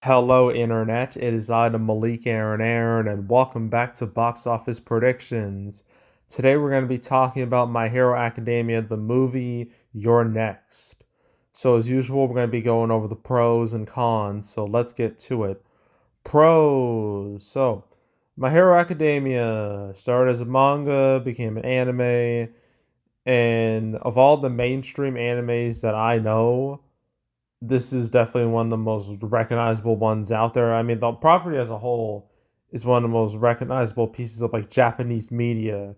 Hello, Internet. It is I, the Malik Aaron, and welcome back to Box Office Predictions. Today, we're going to be talking about My Hero Academia, the movie You're Next. So, as usual, we're going to be going over the pros and cons. So, let's get to it. Pros. So, My Hero Academia started as a manga, became an anime, and of all the mainstream animes that I know, this is definitely one of the most recognizable ones out there. I mean, the property as a whole is one of the most recognizable pieces of like Japanese media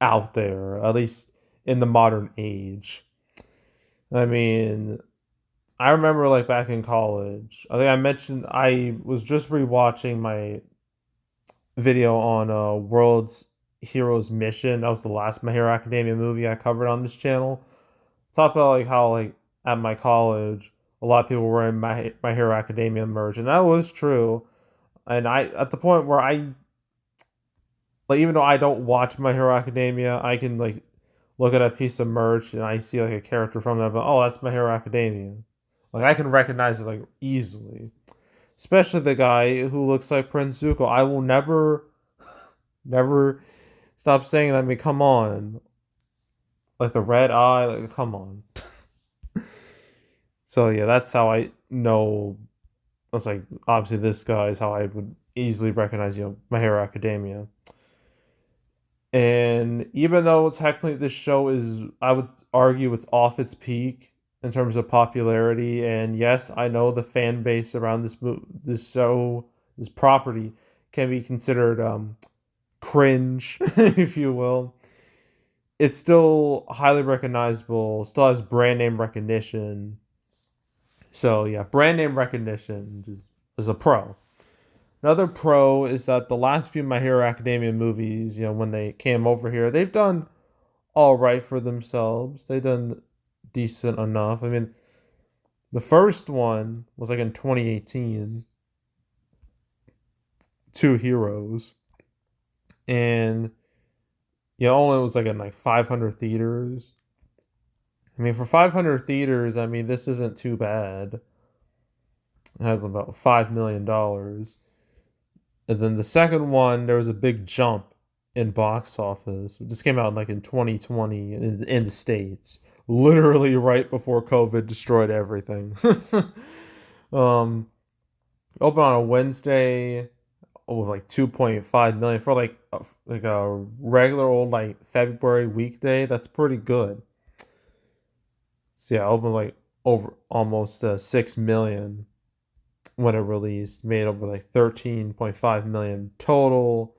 out there, at least in the modern age. I mean, I remember like back in college. I think I mentioned I was just rewatching my video on World's Heroes Mission. That was the last My Hero Academia movie I covered on this channel. Talk about like how like at my college a lot of people were in My Hero Academia merch, and that was true. And I at the point where I like even though I don't watch My Hero Academia, I can like look at a piece of merch and I see like a character from that, but oh, that's My Hero Academia. Like I can recognize it like easily, especially the guy who looks like Prince Zuko. I will never stop saying that. I mean, come on, like the red eye, like come on. So yeah, that's how I know. I was like, obviously, this guy is how I would easily recognize, My Hero Academia. And even though technically this show is, I would argue it's off its peak in terms of popularity. And yes, I know the fan base around this show, this property, can be considered cringe, if you will. It's still highly recognizable, still has brand name recognition. So yeah, brand name recognition is a pro. Another pro is that the last few My Hero Academia movies, when they came over here, they've done all right for themselves. They've done decent enough. I mean, the first one was like in 2018, Two Heroes, and only it was like in like 500 theaters. I mean, for 500 theaters, I mean this isn't too bad. It has about $5 million. And then the second one, there was a big jump in box office. This came out like in 2020 in the States, literally right before COVID destroyed everything. um, Open on a Wednesday with like 2.5 million for like a regular old like February weekday. That's pretty good. So yeah, open like over almost 6 million when it released, made over like 13.5 million total.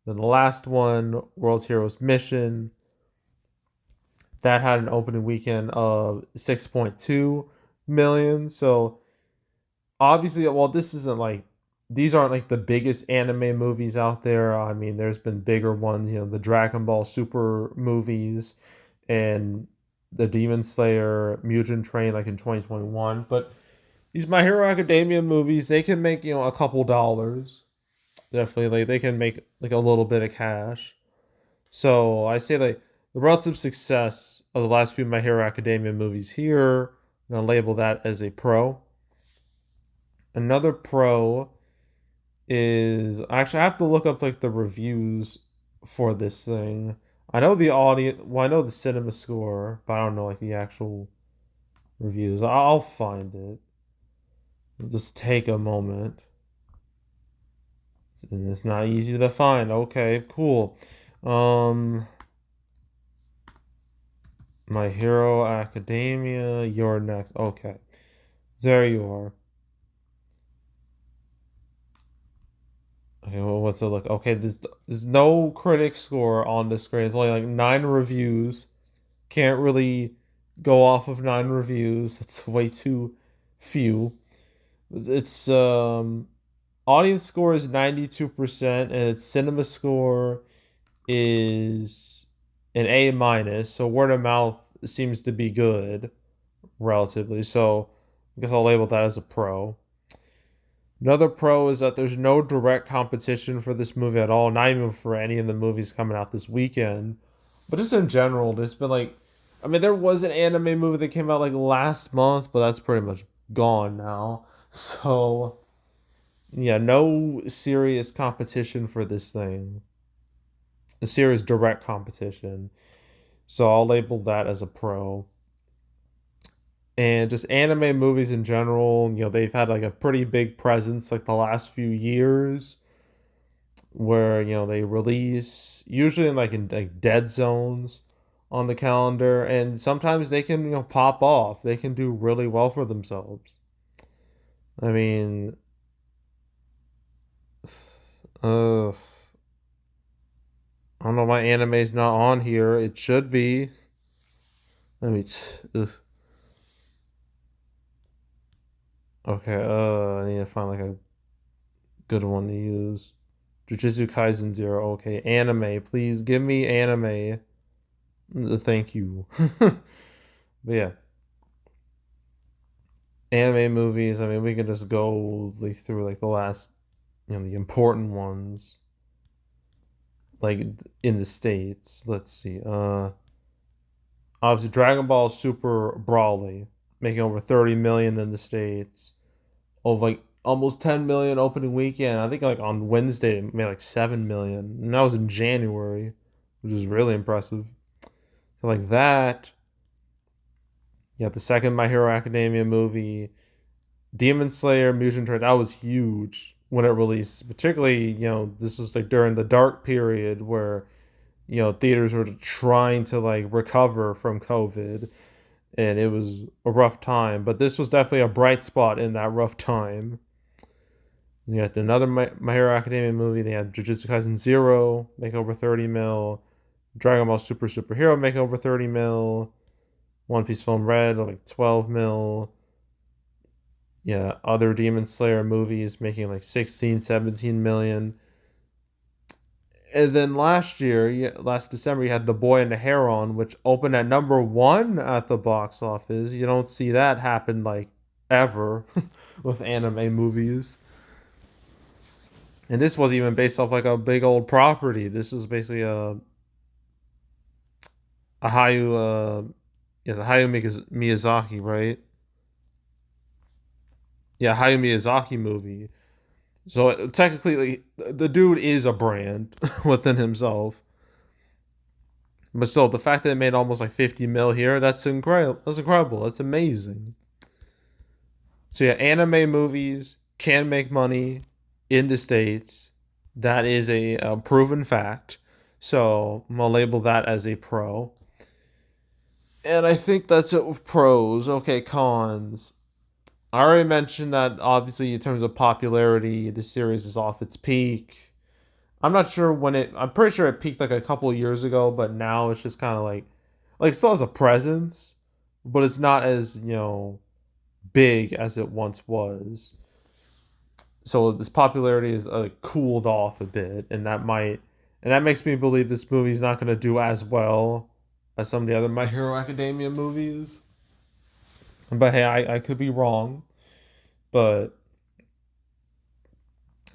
Then the last one, World's Heroes Mission, that had an opening weekend of 6.2 million. So obviously, well, this isn't like these aren't like the biggest anime movies out there. I mean, there's been bigger ones, the Dragon Ball Super movies and the Demon Slayer Mugen Train like in 2021. But these My Hero Academia movies, they can make, a couple dollars. Definitely, like they can make like a little bit of cash. So I say like the relative success of the last few My Hero Academia movies here, I'm gonna label that as a pro. Another pro is actually I have to look up like the reviews for this thing. I know the audience, well, I know the cinema score, but I don't know like the actual reviews. I'll find it. It'll just take a moment. And it's not easy to find. Okay, cool. Um, My Hero Academia, You're Next. Okay, there you are. Okay, well, what's it look? Okay, there's no critic score on the screen. It's only like 9 reviews. Can't really go off of 9 reviews. It's way too few. It's audience score is 92% and its cinema score is an A minus. So word of mouth seems to be good relatively. So I guess I'll label that as a pro. Another pro is that there's no direct competition for this movie at all, not even for any of the movies coming out this weekend. But just in general, there's been like, I mean, there was an anime movie that came out like last month, but that's pretty much gone now. So yeah, no serious competition for this thing. A serious direct competition. So I'll label that as a pro. And just anime movies in general, they've had like a pretty big presence like the last few years where, they release usually in like dead zones on the calendar, and sometimes they can, pop off. They can do really well for themselves. I mean, I don't know why anime's not on here. It should be. Let me. Okay. I need to find like a good one to use. Jujutsu Kaisen Zero. Okay, anime. Please give me anime. Thank you. But yeah, anime movies. I mean, we can just go like through like the last, the important ones, like in the states. Let's see. Obviously, Dragon Ball Super Brawly making over 30 million in the states. Of like almost 10 million opening weekend. I think like on Wednesday it made like 7 million, and that was in January, which is really impressive. So like that. You got the second My Hero Academia movie, Demon Slayer, Mugen Train. That was huge when it released. Particularly, this was like during the dark period where theaters were trying to like recover from COVID, and it was a rough time. But this was definitely a bright spot in that rough time. You got another My Hero Academia movie. They had Jujutsu Kaisen Zero make over 30 mil, Dragon Ball Super Superhero make over 30 mil, One Piece Film Red like 12 mil. Yeah, other Demon Slayer movies making like 16, 17 million. And then last year, last December, you had The Boy and the Heron, which opened at number one at the box office. You don't see that happen like ever with anime movies. And this wasn't even based off like a big old property. This was basically a Hayao yes, a Hayao Miyazaki, right? Yeah, Hayao Miyazaki movie. So technically, the dude is a brand within himself. But still, the fact that it made almost like 50 mil here, that's incredible. That's incredible. That's amazing. So yeah, anime movies can make money in the states. That is a proven fact. So I'm gonna label that as a pro. And I think that's it with pros. Okay, cons. I already mentioned that obviously in terms of popularity, the series is off its peak. I'm not sure when it. I'm pretty sure it peaked like a couple of years ago, but now it's just kind of like still has a presence, but it's not as big as it once was. So this popularity is cooled off a bit, and that makes me believe this movie is not going to do as well as some of the other My Hero Academia movies. But hey, I could be wrong. But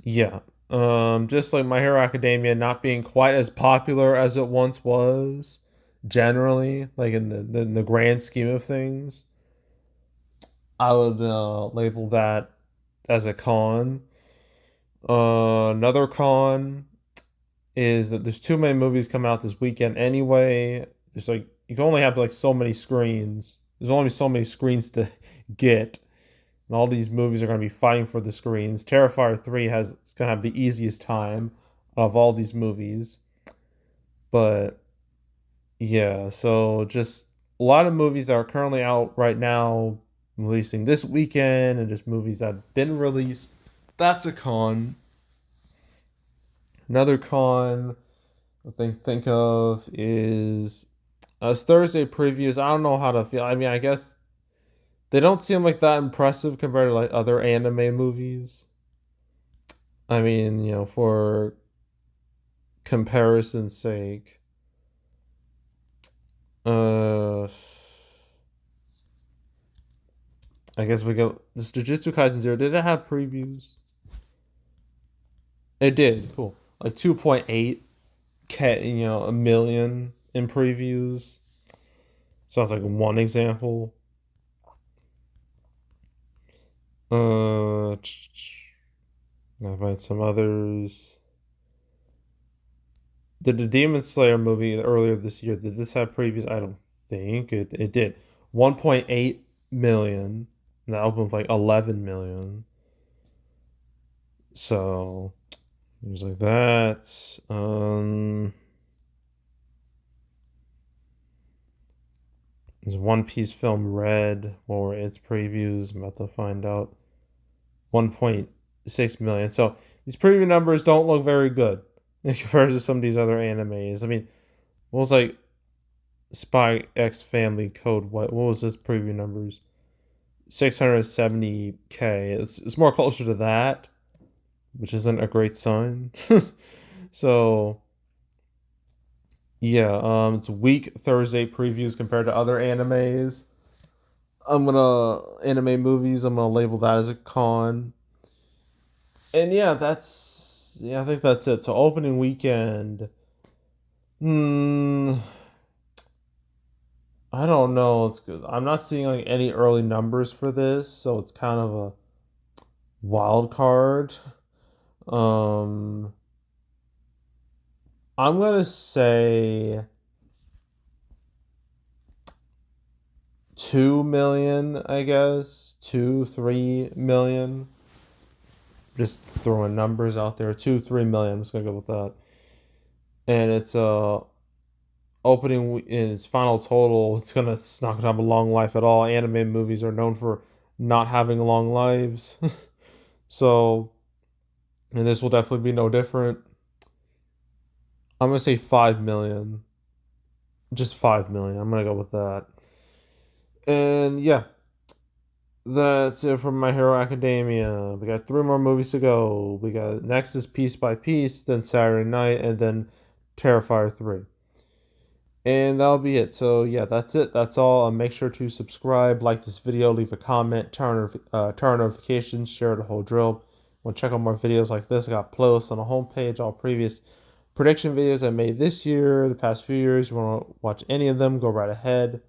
yeah, just like My Hero Academia not being quite as popular as it once was, generally, like in the grand scheme of things, I would label that as a con. Another con is that there's too many movies coming out this weekend anyway. There's like you can only have like so many screens. There's only so many screens to get, and all these movies are going to be fighting for the screens. Terrifier 3 is going to have the easiest time of all these movies. But yeah, so just a lot of movies that are currently out right now releasing this weekend, and just movies that have been released. That's a con. Another con I think of is Thursday previews. I don't know how to feel. I mean, I guess they don't seem like that impressive compared to like other anime movies. I mean, for comparison's sake, uh, I guess we go this Jujutsu Kaisen Zero. Did it have previews? It did. Cool. Like 2.8 k, a million in previews. So that's like one example. Uh, I'll find some others. Did the Demon Slayer movie earlier this year, did this have previews? I don't think it did. 1.8 million. And that opened with like 11 million. So things like that. There's One Piece film Red. What were its previews? I'm about to find out. 1.6 million. So these preview numbers don't look very good in comparison to some of these other animes. I mean, what was like Spy X Family Code? What was this preview numbers? 670K. It's more closer to that, which isn't a great sign. So yeah, it's weak Thursday previews compared to other animes. Anime movies. I'm gonna label that as a con. And yeah, I think that's it. So opening weekend. Hmm. I don't know. It's good. I'm not seeing like any early numbers for this, so it's kind of a wild card. Um, I'm gonna say 2 million. I guess 2, 3 million. Just throwing numbers out there. 2, 3 million. I'm just gonna go with that. And it's opening in its final total. It's not gonna have a long life at all. Anime movies are known for not having long lives. So, and this will definitely be no different. I'm gonna say 5 million. Just 5 million. I'm gonna go with that. And yeah, that's it from My Hero Academia. We got 3 more movies to go. We got next is Piece by Piece, then Saturday Night, and then Terrifier 3. And that'll be it. So yeah, that's it. That's all. Make sure to subscribe, like this video, leave a comment, turn on notifications, share the whole drill. Want to check out more videos like this? I got playlists on the homepage, all previous prediction videos I made this year, the past few years. You want to watch any of them, go right ahead.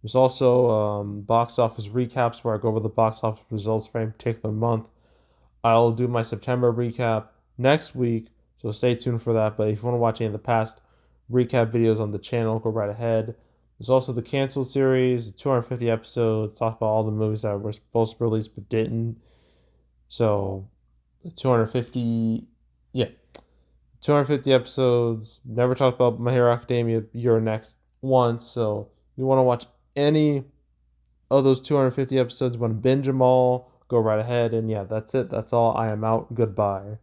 There's also box office recaps where I go over the box office results for any particular month. I'll do my September recap next week, so stay tuned for that. But if you want to watch any of the past recap videos on the channel, go right ahead. There's also the canceled series, 250 episodes, talk about all the movies that were supposed to release but didn't. So 250, yeah, 250 episodes. Never talked about My Hero Academia. You're next one. So you want to watch any of those 250 episodes, want to binge them all, go right ahead. And yeah, that's it. That's all. I am out. Goodbye.